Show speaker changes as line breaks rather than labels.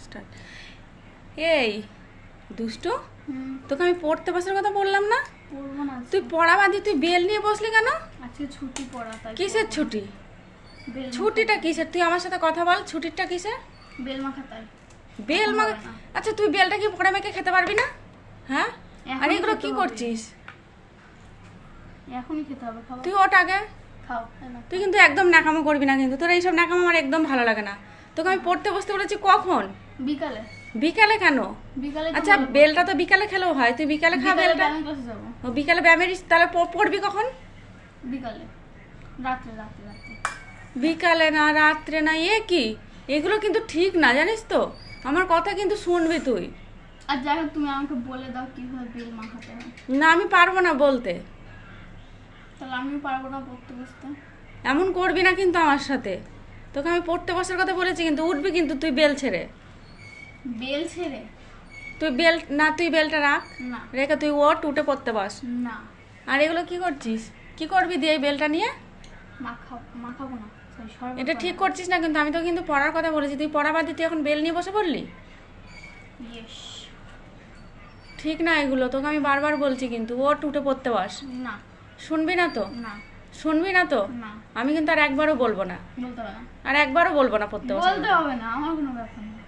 Start. এই দুষ্টু, তোকে আমি পড়তে বসার কথা বললাম না?
পড়বো না।
তুই পড়া বাদি তুই বেল নিয়ে বসলি কেন?
আজকে ছুটি পড়া, তাই।
কিসের ছুটি? ছুটিটা কিসের? তুই আমার সাথে কথা বল, ছুটিটা কিসের?
বেল মাখা, তাই।
বেল মাখা? আচ্ছা তুই বেলটা কি পড়ে মেখে খেতে পারবি না? হ্যাঁ, আর এগুলো কি করছিস?
এখনই খেতে হবে, খাও।
তুই ওঠ আগে।
খাও।
তুই কিন্তু একদম ন্যাকামো করবি না, কিন্তু তোর এইসব ন্যাকামো আমার একদম ভালো লাগে না। তোকে আমি পড়তে বসতে বলেছি কখন?
বিকালে।
বিকালে কেন?
বিকালে।
আচ্ছা বেলটা তো বিকালে খেলেও হয়, তুই বিকালে খা বেলটা।
ব্যায়ামের ক্লাসে যাবো।
ও বিকালে ব্যায়ামের, তাহলে পড়বি কখন?
বিকালে, রাত্রে রাত্রে রাত্রে।
বিকালে না রাত্রে না, এ কি? এগুলো কিন্তু ঠিক না, জানিস তো। আমার কথা কিন্তু শুনবি তুই।
আর যাই হোক, তুমি আমাকে বলে দাও কিভাবে বেল মাখাতে হয়।
না আমি পারবো না বলতে।
তাহলে আমিও পারবো না পড়তে বসতে।
এমন করবি না কিন্তু আমার সাথে। তোকে আমি পড়তে বসার কথা বলেছি, কিন্তু উঠবি কিন্তু তুই বেল ছেড়ে।
বেল ছেড়ে?
তুই বেল না, তুই বেলটা রাখ।
না।
রেখে তুই ওঠ, উঠে পড়তে বস।
না।
আর এগুলো কি করছিস? কি করবি দিয়ে এই বেলটা নিয়ে?
মাখাবো না।
এটা ঠিক করছিস না কিন্তু। আমি তো কিন্তু পড়ার কথা বলেছি, তুই পড়া বাদ দিয়ে তুই এখন বেল নিয়ে বসে পড়লি।
ইয়েস।
ঠিক না এগুলো, তোকে আমি বারবার বলছি কিন্তু। ওঠ, উঠে পড়তে বস।
না।
শুনবি না তো?
না।
শুনবি না তো?
না।
আমি কিন্তু আর একবারও বলবো না।
বলতে হবে না।
আর একবারও বলবো না পড়তে বস।
বলতে হবে না, আমার কোনো ব্যাপার না।